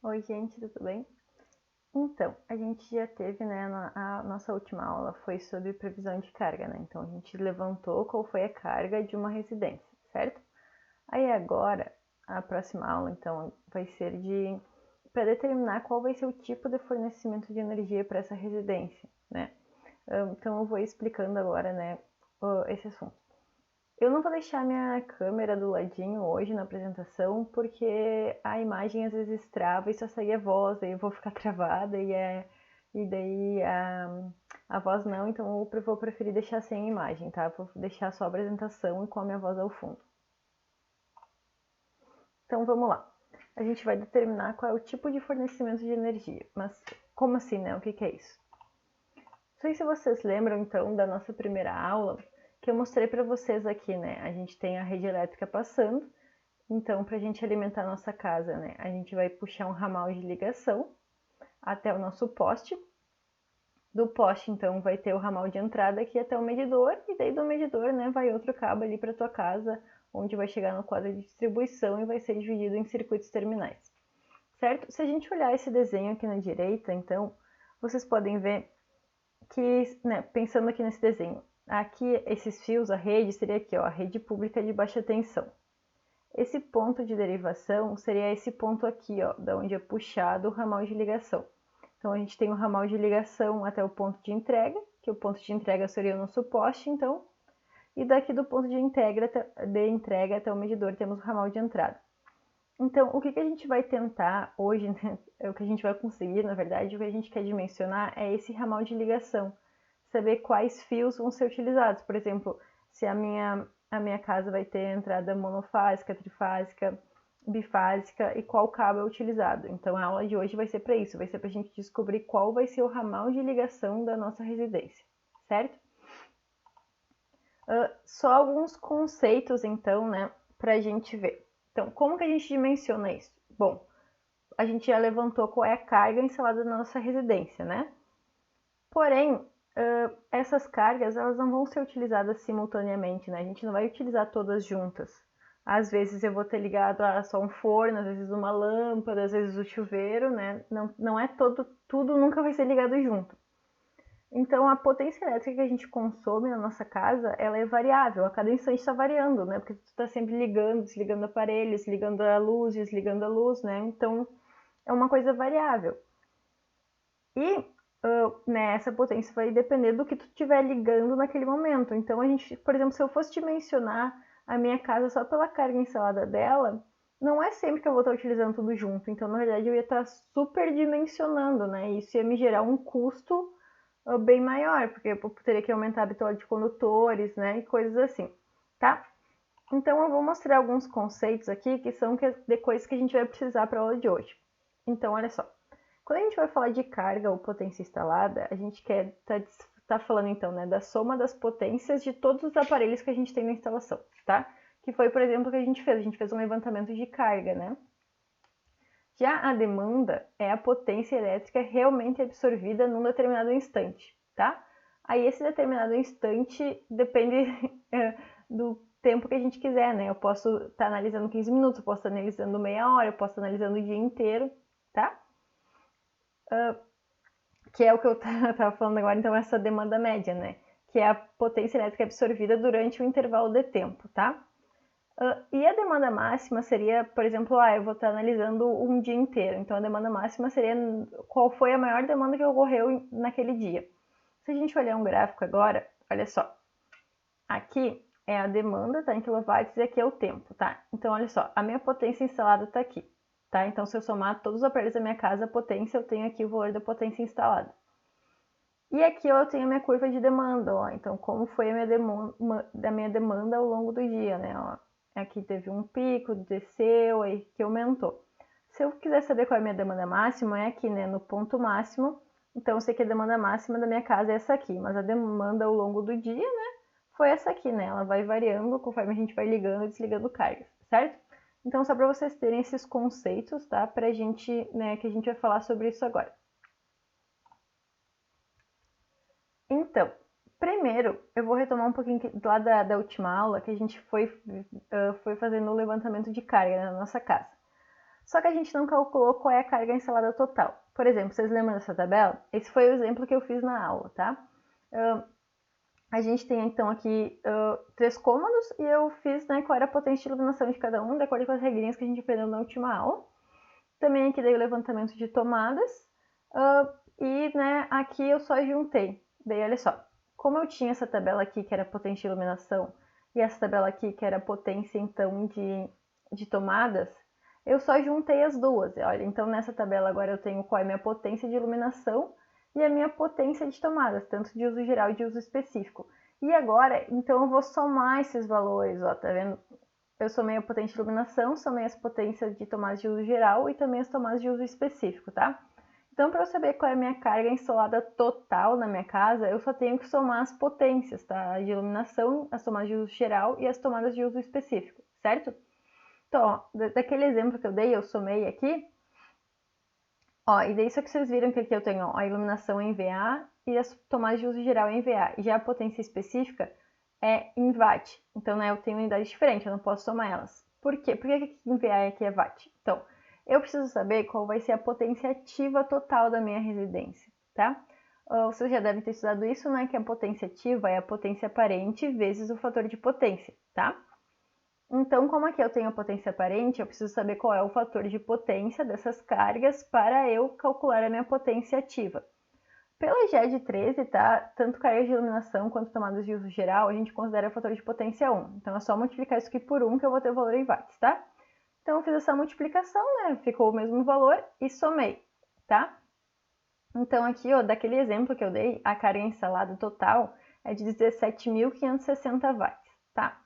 Oi, gente, tudo bem? Então, a gente já teve, né, a nossa última aula foi sobre previsão de carga, né? Então, a gente levantou qual foi a carga de uma residência, certo? Aí agora, a próxima aula, então, vai ser para determinar qual vai ser o tipo de fornecimento de energia para essa residência, né? Então, eu vou explicando agora, né, esse assunto. Eu não vou deixar minha câmera do ladinho hoje na apresentação, porque a imagem às vezes trava e só sai a voz, aí eu vou ficar travada e daí a voz não, então eu vou preferir deixar sem a imagem, tá? Vou deixar só a apresentação e com a minha voz ao fundo. Então vamos lá. A gente vai determinar qual é o tipo de fornecimento de energia. Mas como assim, né? O que é isso? Não sei se vocês lembram então da nossa primeira aula, que eu mostrei para vocês aqui, né? A gente tem a rede elétrica passando. Então, para a gente alimentar a nossa casa, né, a gente vai puxar um ramal de ligação até o nosso poste. Do poste, então, vai ter o ramal de entrada aqui até o medidor, e daí do medidor, né, vai outro cabo ali para tua casa, onde vai chegar no quadro de distribuição e vai ser dividido em circuitos terminais. Certo? Se a gente olhar esse desenho aqui na direita, então, vocês podem ver que, né, pensando aqui nesse desenho, aqui esses fios, a rede seria aqui, ó, a rede pública de baixa tensão. Esse ponto de derivação seria esse ponto aqui, ó, da onde é puxado o ramal de ligação. Então a gente tem o ramal de ligação até o ponto de entrega, que o ponto de entrega seria o nosso poste, então, e daqui do ponto de entrega até o medidor temos o ramal de entrada. Então, o que a gente vai tentar hoje, né, o que a gente vai conseguir, na verdade, o que a gente quer dimensionar é esse ramal de ligação. Saber quais fios vão ser utilizados. Por exemplo, se a minha casa vai ter entrada monofásica, trifásica, bifásica e qual cabo é utilizado. Então, a aula de hoje vai ser para isso, vai ser para a gente descobrir qual vai ser o ramal de ligação da nossa residência, certo? Só alguns conceitos, então, né, para a gente ver. Então, como que a gente dimensiona isso? Bom, a gente já levantou qual é a carga instalada na nossa residência, né? Porém, essas cargas elas não vão ser utilizadas simultaneamente, né? A gente não vai utilizar todas juntas. Às vezes eu vou ter ligado a só um forno, às vezes uma lâmpada, às vezes o chuveiro, né? Não é tudo nunca vai ser ligado junto. Então a potência elétrica que a gente consome na nossa casa, ela é variável, a cada instante está variando, né? Porque tu está sempre ligando, desligando aparelhos, ligando a luz, desligando a luz, né? Então é uma coisa variável. E né, essa potência vai depender do que tu estiver ligando naquele momento. Então a gente, por exemplo, se eu fosse te mencionar a minha casa só pela carga instalada dela, não é sempre que eu vou estar utilizando tudo junto. Então, na verdade, eu ia estar superdimensionando, né? Isso ia me gerar um custo bem maior, porque eu teria que aumentar a bitolagem de condutores, né? E coisas assim, tá? Então, eu vou mostrar alguns conceitos aqui que são de coisas que a gente vai precisar para a aula de hoje. Então, olha só. Quando a gente vai falar de carga ou potência instalada, a gente quer tá falando então, né, da soma das potências de todos os aparelhos que a gente tem na instalação, tá? Que foi, por exemplo, o que a gente fez um levantamento de carga, né? Já a demanda é a potência elétrica realmente absorvida num determinado instante, tá? Aí esse determinado instante depende do tempo que a gente quiser, né? Eu posso estar analisando 15 minutos, eu posso estar analisando meia hora, eu posso estar analisando o dia inteiro, tá? Que é o que eu estava falando agora, então, essa demanda média, né? Que é a potência elétrica absorvida durante o intervalo de tempo, tá? E a demanda máxima seria, por exemplo, eu vou estar analisando um dia inteiro. Então, a demanda máxima seria qual foi a maior demanda que ocorreu naquele dia. Se a gente olhar um gráfico agora, olha só. Aqui é a demanda, tá, em quilowatts, e aqui é o tempo, tá? Então, olha só, a minha potência instalada tá aqui, tá? Então, se eu somar todos os aparelhos da minha casa, a potência, eu tenho aqui o valor da potência instalada. E aqui eu tenho a minha curva de demanda, ó. Então, como foi a minha demanda ao longo do dia, né? Ó, aqui teve um pico, desceu, aí que aumentou. Se eu quiser saber qual é a minha demanda máxima, é aqui, né? No ponto máximo. Então, eu sei que a demanda máxima da minha casa é essa aqui, mas a demanda ao longo do dia, né? Foi essa aqui, né? Ela vai variando conforme a gente vai ligando e desligando cargas, certo? Então, só para vocês terem esses conceitos, tá? Pra gente, né? Que a gente vai falar sobre isso agora. Então, primeiro, eu vou retomar um pouquinho lá da última aula que a gente foi fazendo o levantamento de carga na nossa casa. Só que a gente não calculou qual é a carga instalada total. Por exemplo, vocês lembram dessa tabela? Esse foi o exemplo que eu fiz na aula, tá? A gente tem então aqui 3 cômodos e eu fiz, né, qual era a potência de iluminação de cada um, de acordo com as regrinhas que a gente aprendeu na última aula. Também aqui dei o levantamento de tomadas e, né, aqui eu só juntei. Daí, olha só, como eu tinha essa tabela aqui que era potência de iluminação e essa tabela aqui que era potência, então, de tomadas, eu só juntei as duas. Olha, então nessa tabela agora eu tenho qual é a minha potência de iluminação e a minha potência de tomadas, tanto de uso geral e de uso específico. E agora, então eu vou somar esses valores, ó, tá vendo? Eu somei a potência de iluminação, somei as potências de tomadas de uso geral e também as tomadas de uso específico, tá? Então, para eu saber qual é a minha carga instalada total na minha casa, eu só tenho que somar as potências, tá? De iluminação, as tomadas de uso geral e as tomadas de uso específico, certo? Então, ó, daquele exemplo que eu dei, eu somei aqui. Ó, e daí só que vocês viram que aqui eu tenho ó, a iluminação em VA e as tomadas de uso geral em VA. E já a potência específica é em watt. Então, né, eu tenho unidade diferente, eu não posso somar elas. Por quê? Por que aqui em VA e aqui é watt? Então, eu preciso saber qual vai ser a potência ativa total da minha residência, tá? Vocês já devem ter estudado isso, né? Que a potência ativa é a potência aparente vezes o fator de potência, tá? Então, como aqui eu tenho a potência aparente, eu preciso saber qual é o fator de potência dessas cargas para eu calcular a minha potência ativa. Pela GED 13, tá? Tanto cargas de iluminação quanto tomadas de uso geral, a gente considera o fator de potência 1. Então, é só multiplicar isso aqui por 1 que eu vou ter o valor em watts, tá? Então, eu fiz essa multiplicação, né? Ficou o mesmo valor e somei, tá? Então, aqui, ó, daquele exemplo que eu dei, a carga instalada total é de 17.560 watts, tá?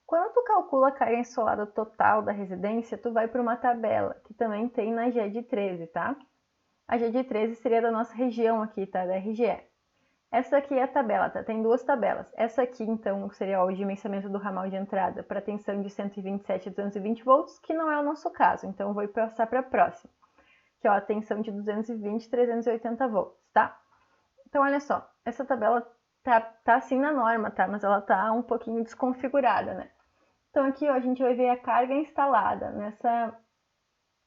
Quando tu calcula a carga instalada total da residência, tu vai para uma tabela, que também tem na GED 13, tá? A GED 13 seria da nossa região aqui, tá? Da RGE. Essa aqui é a tabela, tá? Tem duas tabelas. Essa aqui, então, seria o dimensionamento do ramal de entrada para tensão de 127 a 220 volts, que não é o nosso caso. Então, eu vou passar para a próxima, que é a tensão de 220 a 380 volts, tá? Então, olha só. Essa tabela tá assim na norma, tá? Mas ela tá um pouquinho desconfigurada, né? Então, aqui, ó, a gente vai ver a carga instalada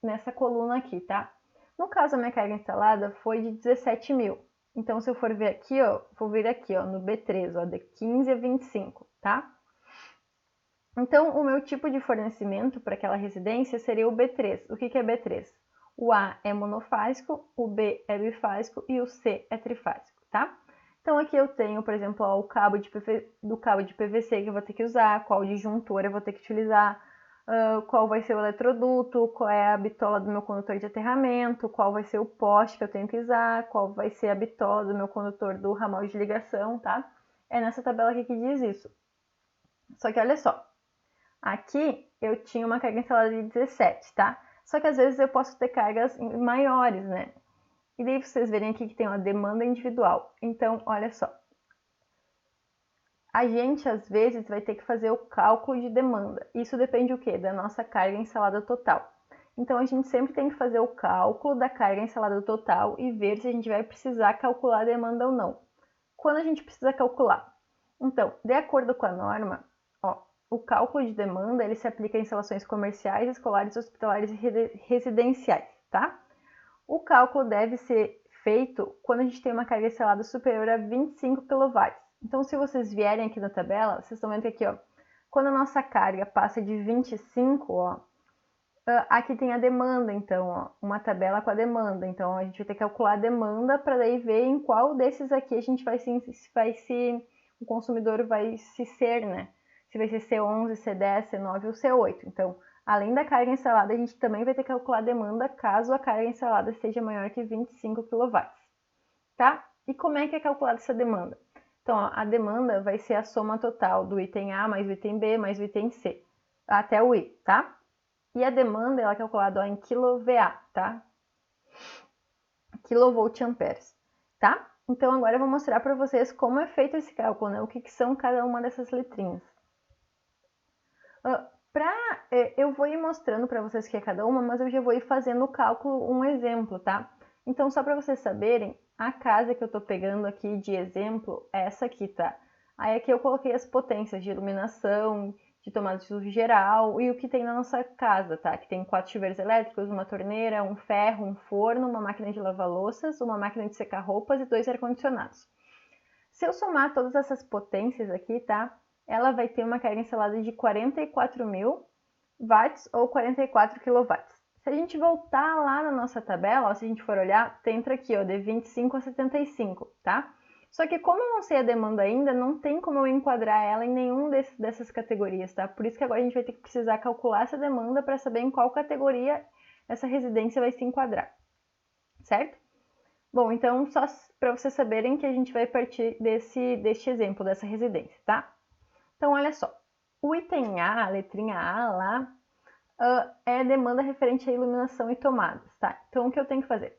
nessa coluna aqui, tá? No caso, a minha carga instalada foi de 17 mil. Então, se eu for ver aqui, ó, vou vir aqui, ó, no B3, ó, de 15 a 25, tá? Então, o meu tipo de fornecimento para aquela residência seria o B3. O que é B3? O A é monofásico, o B é bifásico e o C é trifásico, tá? Então, aqui eu tenho, por exemplo, ó, o cabo do cabo de PVC que eu vou ter que usar, qual disjuntor eu vou ter que utilizar, qual vai ser o eletroduto, qual é a bitola do meu condutor de aterramento, qual vai ser o poste que eu tenho que usar, qual vai ser a bitola do meu condutor do ramal de ligação, tá? É nessa tabela aqui que diz isso. Só que olha só, aqui eu tinha uma carga instalada de 17, tá? Só que às vezes eu posso ter cargas maiores, né? E daí vocês verem aqui que tem uma demanda individual. Então, olha só, a gente às vezes vai ter que fazer o cálculo de demanda. Isso depende o quê? Da nossa carga instalada total. Então a gente sempre tem que fazer o cálculo da carga instalada total e ver se a gente vai precisar calcular a demanda ou não. Quando a gente precisa calcular? Então, de acordo com a norma, ó, o cálculo de demanda ele se aplica a instalações comerciais, escolares, hospitalares e residenciais, tá? O cálculo deve ser feito quando a gente tem uma carga instalada superior a 25 kW. Então, se vocês vierem aqui na tabela, vocês estão vendo que aqui, ó, quando a nossa carga passa de 25, ó, aqui tem a demanda, então, ó, uma tabela com a demanda. Então, a gente vai ter que calcular a demanda para daí ver em qual desses aqui a gente o consumidor vai se ser, né? Se vai ser C11, C10, C9 ou C8. Então, além da carga instalada, a gente também vai ter que calcular a demanda caso a carga instalada seja maior que 25 kW, tá? E como é que é calculada essa demanda? Então, ó, a demanda vai ser a soma total do item A mais o item B mais o item C, até o I, tá? E a demanda ela é calculada ó, em kVA, tá? Kilovolt-amperes, tá? Então, agora eu vou mostrar para vocês como é feito esse cálculo, né? O que são cada uma dessas letrinhas. Eu vou ir mostrando para vocês que é cada uma, mas eu já vou ir fazendo o cálculo, um exemplo, tá? Então, só para vocês saberem, a casa que eu tô pegando aqui de exemplo é essa aqui, tá? Aí aqui eu coloquei as potências de iluminação, de tomada de uso geral e o que tem na nossa casa, tá? Que tem 4 chuveiros elétricos, uma torneira, um ferro, um forno, uma máquina de lavar louças, uma máquina de secar roupas e 2 ar-condicionados. Se eu somar todas essas potências aqui, tá? Ela vai ter uma carga instalada de 44.000 watts ou 44 kW. Se a gente voltar lá na nossa tabela, ó, se a gente for olhar, tem entra aqui, ó, de 25 a 75, tá? Só que como eu não sei a demanda ainda, não tem como eu enquadrar ela em nenhum dessas categorias, tá? Por isso que agora a gente vai ter que precisar calcular essa demanda para saber em qual categoria essa residência vai se enquadrar, certo? Bom, então só para vocês saberem que a gente vai partir deste exemplo, dessa residência, tá? Então, olha só, o item A, a letrinha A lá, é demanda referente à iluminação e tomadas, tá? Então, o que eu tenho que fazer?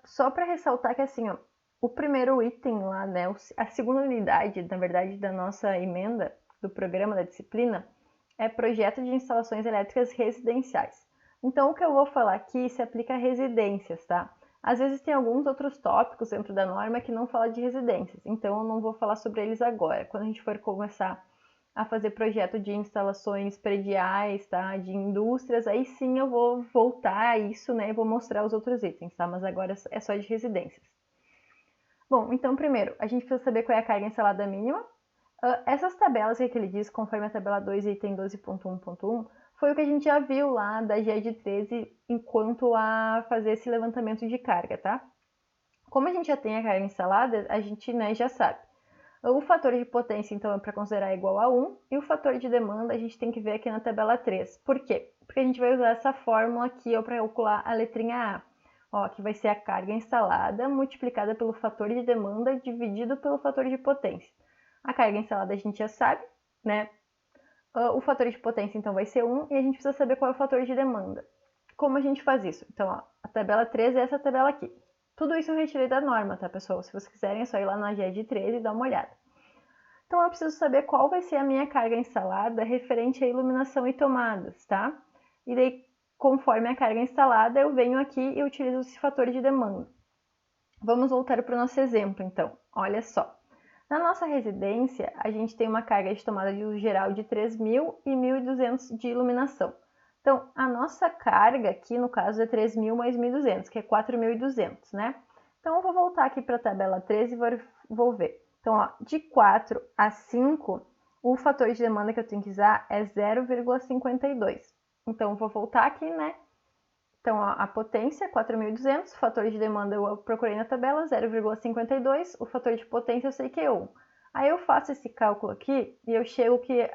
Só para ressaltar que, assim, ó, o primeiro item lá, né, a segunda unidade, na verdade, da nossa emenda do programa da disciplina é projeto de instalações elétricas residenciais. Então, o que eu vou falar aqui se aplica a residências, tá? Às vezes tem alguns outros tópicos dentro da norma que não fala de residências, então eu não vou falar sobre eles agora. Quando a gente for começar a fazer projeto de instalações prediais, tá? De indústrias, aí sim eu vou voltar a isso, né? E vou mostrar os outros itens, tá? Mas agora é só de residências. Bom, então primeiro, a gente precisa saber qual é a carga instalada mínima. Essas tabelas que ele diz, conforme a tabela 2 e item 12.1.1, foi o que a gente já viu lá da GED 13 enquanto a fazer esse levantamento de carga, tá? Como a gente já tem a carga instalada, a gente, né, já sabe. O fator de potência, então, é para considerar igual a 1, e o fator de demanda a gente tem que ver aqui na tabela 3. Por quê? Porque a gente vai usar essa fórmula aqui para calcular a letrinha A, ó, que vai ser a carga instalada multiplicada pelo fator de demanda dividido pelo fator de potência. A carga instalada a gente já sabe, né? O fator de potência, então, vai ser 1, e a gente precisa saber qual é o fator de demanda. Como a gente faz isso? Então, ó, a tabela 3 é essa tabela aqui. Tudo isso eu retirei da norma, tá, pessoal? Se vocês quiserem, é só ir lá na GED 13 e dar uma olhada. Então, eu preciso saber qual vai ser a minha carga instalada referente à iluminação e tomadas, tá? E daí, conforme a carga instalada, eu venho aqui e utilizo esse fator de demanda. Vamos voltar para o nosso exemplo, então. Olha só. Na nossa residência, a gente tem uma carga de tomada de uso geral de 3.000 e 1.200 de iluminação. Então, a nossa carga aqui, no caso, é 3.000 mais 1.200, que é 4.200, né? Então, eu vou voltar aqui para a tabela 13 e vou ver. Então, ó, de 4 a 5, o fator de demanda que eu tenho que usar é 0,52. Então, eu vou voltar aqui, né? Então, ó, a potência é 4.200, o fator de demanda eu procurei na tabela, 0,52, o fator de potência eu sei que é 1. Aí eu faço esse cálculo aqui e eu chego que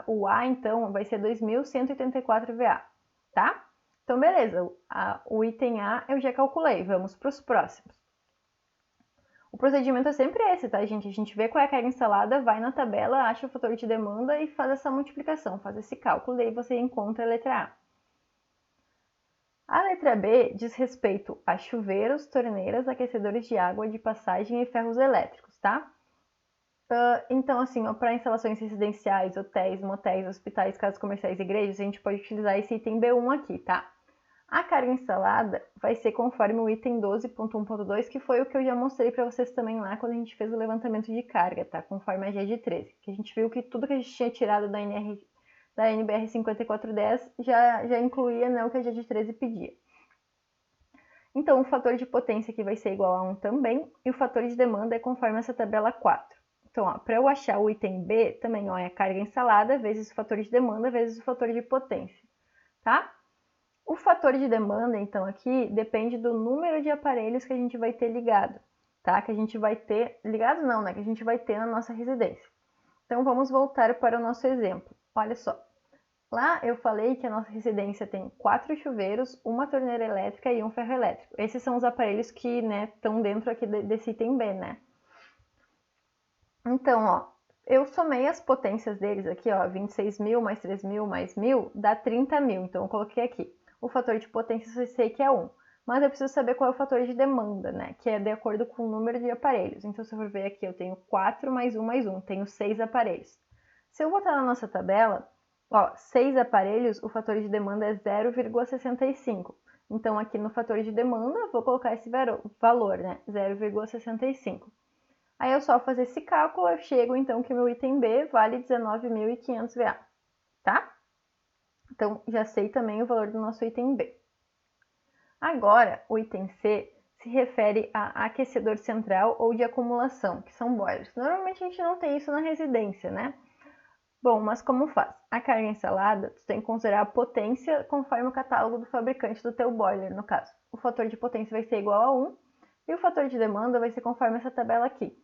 o A, então, vai ser 2.184 VA, tá? Então, beleza, o item A eu já calculei, vamos para os próximos. O procedimento é sempre esse, tá, gente? A gente vê qual é a carga instalada, vai na tabela, acha o fator de demanda e faz essa multiplicação, faz esse cálculo, daí você encontra a letra A. A letra B diz respeito a chuveiros, torneiras, aquecedores de água de passagem e ferros elétricos, tá? Então, assim, para instalações residenciais, hotéis, motéis, hospitais, casas comerciais e igrejas, a gente pode utilizar esse item B1 aqui, tá? A carga instalada vai ser conforme o item 12.1.2, que foi o que eu já mostrei para vocês também lá quando a gente fez o levantamento de carga, tá? Conforme a GED 13, que a gente viu que tudo que a gente tinha tirado da NBR 5410 já incluía, né, o que a GED 13 pedia. Então, o fator de potência aqui vai ser igual a 1 também, e o fator de demanda é conforme essa tabela 4. Então, para eu achar o item B, também ó, é a carga instalada vezes o fator de demanda vezes o fator de potência, tá? O fator de demanda, então, aqui depende do número de aparelhos que a gente vai ter ligado, tá? Que a gente vai ter, ligado não, né? Que a gente vai ter na nossa residência. Então, vamos voltar para o nosso exemplo. Olha só. Lá eu falei que a nossa residência tem 4 chuveiros, uma torneira elétrica e um ferro elétrico. Esses são os aparelhos que, né, estão dentro aqui desse item B, né? Então, ó, eu somei as potências deles aqui, ó, 26.000 mais 3.000 mais 1.000 dá 30.000. Então, eu coloquei aqui. O fator de potência eu sei que é 1, mas eu preciso saber qual é o fator de demanda, né? Que é de acordo com o número de aparelhos. Então, se eu for ver aqui, eu tenho 4 mais 1 mais 1, tenho 6 aparelhos. Se eu botar na nossa tabela, ó, 6 aparelhos, o fator de demanda é 0,65. Então, aqui no fator de demanda, vou colocar esse valor, né? 0,65. Aí, eu só fazer esse cálculo, eu chego, então, que o meu item B vale 19.500 VA. tá? Então, já sei também o valor do nosso item B. Agora, o item C se refere a aquecedor central ou de acumulação, que são boilers. Normalmente a gente não tem isso na residência, né? Bom, mas como faz? A carga ensalada, tu tem que considerar a potência conforme o catálogo do fabricante do teu boiler, no caso. O fator de potência vai ser igual a 1 e o fator de demanda vai ser conforme essa tabela aqui,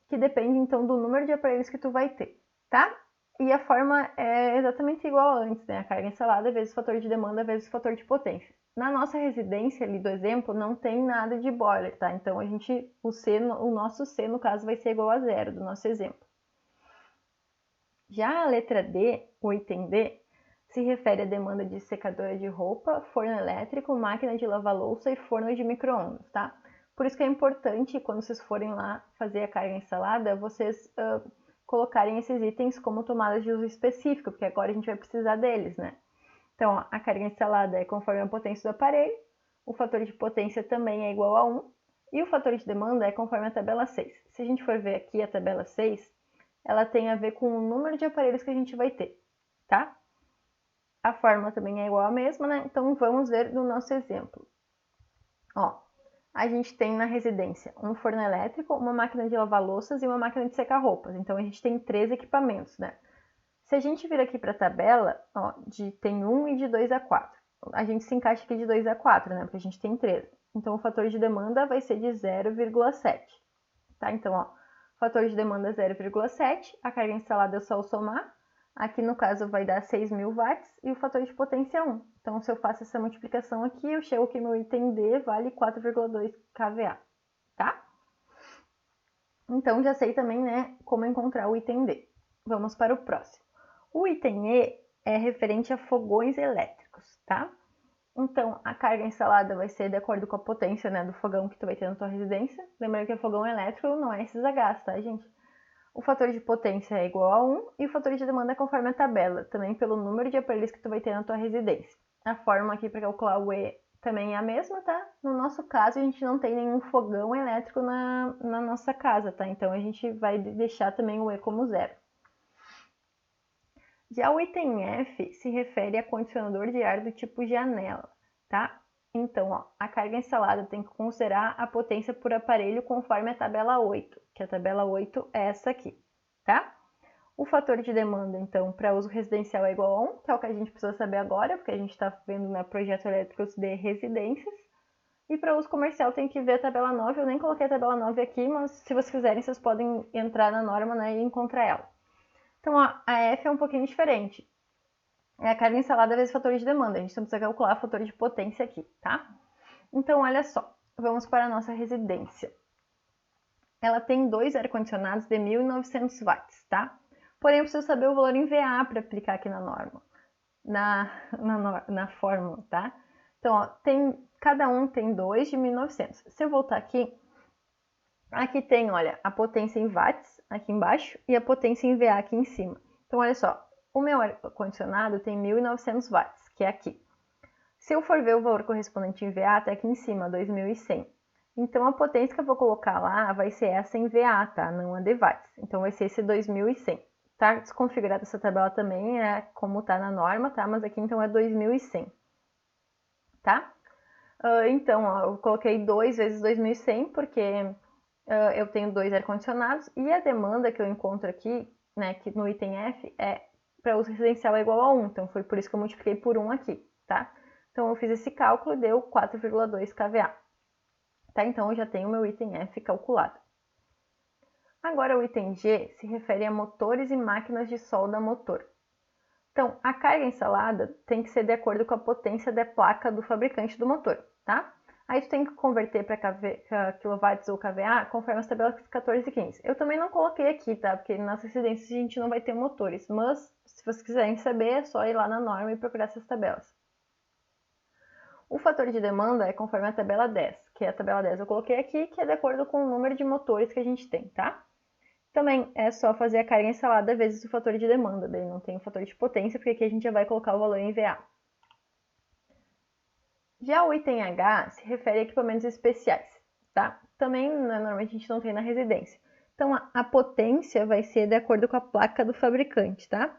que depende então do número de aparelhos que tu vai ter, tá? E a forma é exatamente igual a antes, né? A carga ensalada vezes o fator de demanda vezes o fator de potência. Na nossa residência ali do exemplo, não tem nada de boiler, tá? Então, o nosso C, no caso, vai ser igual a 0 do nosso exemplo. Já a letra D, o item D, se refere à demanda de secadora de roupa, forno elétrico, máquina de lavar louça e forno de micro-ondas, tá? Por isso que é importante, quando vocês forem lá fazer a carga ensalada, vocês colocarem esses itens como tomadas de uso específico, porque agora a gente vai precisar deles, né? Então, a carga instalada é conforme a potência do aparelho, o fator de potência também é igual a 1, e o fator de demanda é conforme a tabela 6. Se a gente for ver aqui a tabela 6, ela tem a ver com o número de aparelhos que a gente vai ter, tá? A fórmula também é igual à mesma, né? Então, vamos ver no nosso exemplo. Ó, a gente tem na residência um forno elétrico, uma máquina de lavar louças e uma máquina de secar roupas. Então, a gente tem 3 equipamentos, né? Se a gente vir aqui para a tabela, ó, tem 1 e de 2 a 4. A gente se encaixa aqui de 2 a 4, né? Porque a gente tem 3. Então, o fator de demanda vai ser de 0,7. Tá? Então, ó, o fator de demanda é 0,7. A carga instalada é só o somar. Aqui, no caso, vai dar 6.000 watts e o fator de potência é 1. Então, se eu faço essa multiplicação aqui, eu chego que meu item D vale 4,2 kVA, tá? Então, já sei também, né, como encontrar o item D. Vamos para o próximo. O item E é referente a fogões elétricos, tá? Então, a carga instalada vai ser de acordo com a potência, né, do fogão que tu vai ter na tua residência. Lembrando que fogão elétrico não é SHs, tá, gente? O fator de potência é igual a 1 e o fator de demanda é conforme a tabela, também pelo número de aparelhos que tu vai ter na tua residência. A fórmula aqui para calcular o E também é a mesma, tá? No nosso caso, a gente não tem nenhum fogão elétrico na nossa casa, tá? Então, a gente vai deixar também o E como 0. Já o item F se refere a condicionador de ar do tipo janela, tá? Então, ó, a carga instalada tem que considerar a potência por aparelho conforme a tabela 8, que a tabela 8 é essa aqui, tá? O fator de demanda, então, para uso residencial é igual a 1, que é o que a gente precisa saber agora, porque a gente está vendo na projeto elétricos de residências. E para uso comercial tem que ver a tabela 9, eu nem coloquei a tabela 9 aqui, mas se vocês quiserem, vocês podem entrar na norma, né, e encontrar ela. Então, a F é um pouquinho diferente. É a carga instalada vezes fator de demanda. A gente não precisa calcular o fator de potência aqui, tá? Então, olha só. Vamos para a nossa residência. Ela tem 2 ar-condicionados de 1.900 watts, tá? Porém, eu preciso saber o valor em VA para aplicar aqui na norma. Na fórmula, tá? Então, ó, cada um tem 2 de 1.900. Se eu voltar aqui tem, olha, a potência em watts aqui embaixo e a potência em VA aqui em cima. Então, olha só, o meu ar-condicionado tem 1.900 watts, que é aqui. Se eu for ver o valor correspondente em VA, tá aqui em cima, 2.100. Então, a potência que eu vou colocar lá vai ser essa em VA, tá? Não a de watts. Então, vai ser esse 2.100. Tá desconfigurada essa tabela também, é como tá na norma, tá? Mas aqui, então, é 2.100, tá? Então, ó, eu coloquei 2 vezes 2.100, porque eu tenho 2 ar-condicionados, e a demanda que eu encontro aqui, né, que no item F, é para uso residencial é igual a 1, então foi por isso que eu multipliquei por 1 aqui, tá? Então, eu fiz esse cálculo e deu 4,2 kVA, tá? Então, eu já tenho o meu item F calculado. Agora, o item G se refere a motores e máquinas de solda motor. Então, a carga instalada tem que ser de acordo com a potência da placa do fabricante do motor, tá? Aí tu tem que converter para kW ou kVA conforme as tabelas 14 e 15. Eu também não coloquei aqui, tá? Porque nas residências a gente não vai ter motores, mas se vocês quiserem saber, é só ir lá na norma e procurar essas tabelas. O fator de demanda é conforme a tabela 10, que é a tabela 10 eu coloquei aqui, que é de acordo com o número de motores que a gente tem, tá? Também é só fazer a carga instalada vezes o fator de demanda, daí não tem o fator de potência, porque aqui a gente já vai colocar o valor em VA. Já o item H se refere a equipamentos especiais, tá? Também, normalmente, a gente não tem na residência. Então, a potência vai ser de acordo com a placa do fabricante, tá?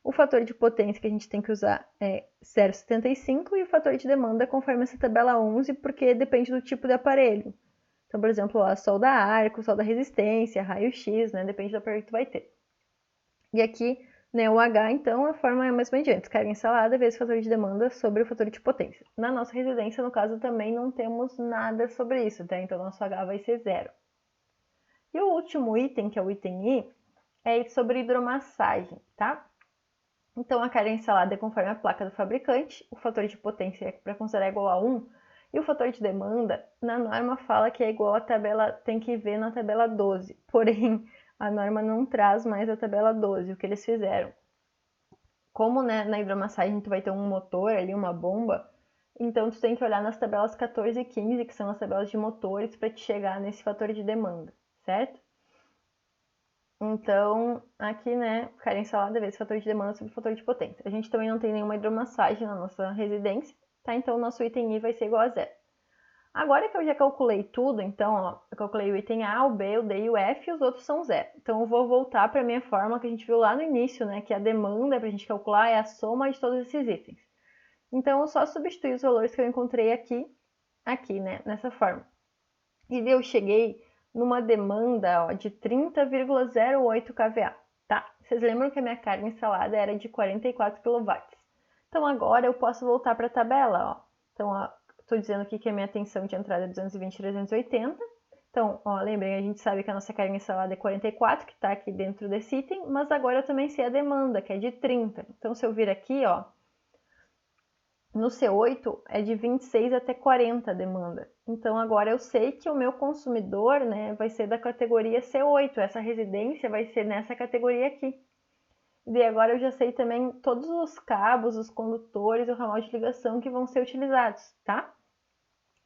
O fator de potência que a gente tem que usar é 0,75 e o fator de demanda conforme essa tabela 11, porque depende do tipo de aparelho. Então, por exemplo, a solda arco, solda resistência, raio-x, né? Depende do aparelho que tu vai ter. E aqui, né, o H, então, a forma é a mesma de antes. Carga ensalada vezes fator de demanda sobre o fator de potência. Na nossa residência, no caso, também não temos nada sobre isso, tá? Então, nosso H vai ser 0. E o último item, que é o item I, é sobre hidromassagem, tá? Então, a carga ensalada é conforme a placa do fabricante, o fator de potência é para considerar igual a 1, e o fator de demanda, na norma fala que é igual à tabela, tem que ver na tabela 12. Porém, a norma não traz mais a tabela 12, o que eles fizeram. Como, né, na hidromassagem tu vai ter um motor ali, uma bomba, então tu tem que olhar nas tabelas 14 e 15, que são as tabelas de motores, para te chegar nesse fator de demanda, certo? Então, aqui, né, carga ensalada vezes fator de demanda sobre fator de potência. A gente também não tem nenhuma hidromassagem na nossa residência, tá? Então, o nosso item I vai ser igual a 0. Agora que eu já calculei tudo, então, ó, eu calculei o item A, o B, o D e o F, e os outros são 0. Então, eu vou voltar para a minha fórmula que a gente viu lá no início, né, que a demanda para a gente calcular é a soma de todos esses itens. Então, eu só substituí os valores que eu encontrei aqui, né, nessa fórmula. E eu cheguei numa demanda, ó, de 30,08 kVA, tá? Vocês lembram que a minha carga instalada era de 44 kW. Então agora eu posso voltar para a tabela, ó. Então, ó, estou dizendo aqui que a minha tensão de entrada é 220/380. Então, ó, lembrem, a gente sabe que a nossa carga instalada é 44, que está aqui dentro desse item, mas agora eu também sei a demanda, que é de 30. Então, se eu vir aqui, ó, no C8 é de 26 até 40 a demanda. Então agora eu sei que o meu consumidor, né, vai ser da categoria C8. Essa residência vai ser nessa categoria aqui. E agora eu já sei também todos os cabos, os condutores, o ramal de ligação que vão ser utilizados, tá?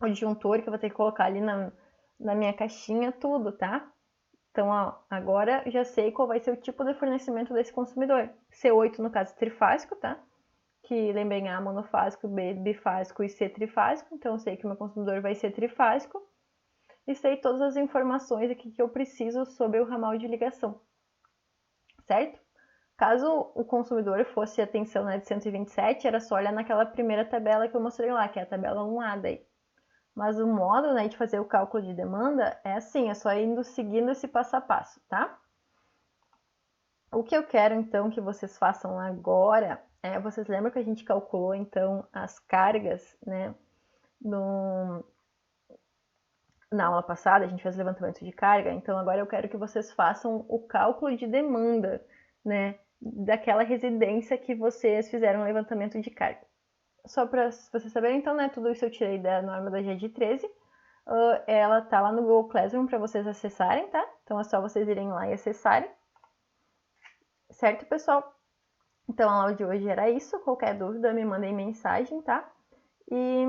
O disjuntor que eu vou ter que colocar ali na minha caixinha, tudo, tá? Então, ó, agora já sei qual vai ser o tipo de fornecimento desse consumidor. C8 no caso trifásico, tá? Que lembrem A monofásico, B bifásico e C trifásico. Então eu sei que o meu consumidor vai ser trifásico. E sei todas as informações aqui que eu preciso sobre o ramal de ligação. Certo? Caso o consumidor fosse a tensão, né, de 127, era só olhar naquela primeira tabela que eu mostrei lá, que é a tabela 1A daí. Mas o modo, né, de fazer o cálculo de demanda é assim, é só indo seguindo esse passo a passo, tá? O que eu quero então que vocês façam agora vocês lembram que a gente calculou então as cargas, né? Na aula passada a gente fez levantamento de carga, então agora eu quero que vocês façam o cálculo de demanda, né? Daquela residência que vocês fizeram o levantamento de carga. Só para vocês saberem, então, né? Tudo isso eu tirei da norma da GED 13. Ela tá lá no Google Classroom para vocês acessarem, tá? Então é só vocês irem lá e acessarem. Certo, pessoal? Então, a aula de hoje era isso. Qualquer dúvida, me mandem mensagem, tá? E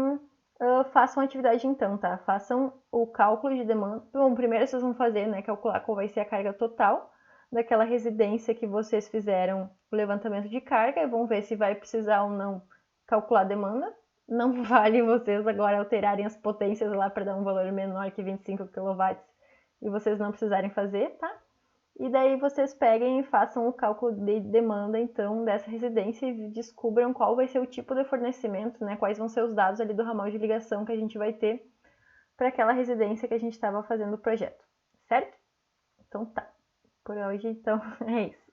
façam a atividade então, tá? Façam o cálculo de demanda. Bom, primeiro vocês vão fazer, né? Calcular qual vai ser a carga total daquela residência que vocês fizeram o levantamento de carga. E vão ver se vai precisar ou não calcular a demanda. Não vale vocês agora alterarem as potências lá para dar um valor menor que 25 kW e vocês não precisarem fazer, tá? E daí vocês peguem e façam o cálculo de demanda, então, dessa residência e descubram qual vai ser o tipo de fornecimento, né? Quais vão ser os dados ali do ramal de ligação que a gente vai ter para aquela residência que a gente estava fazendo o projeto, certo? Então tá. Por hoje, então, é isso.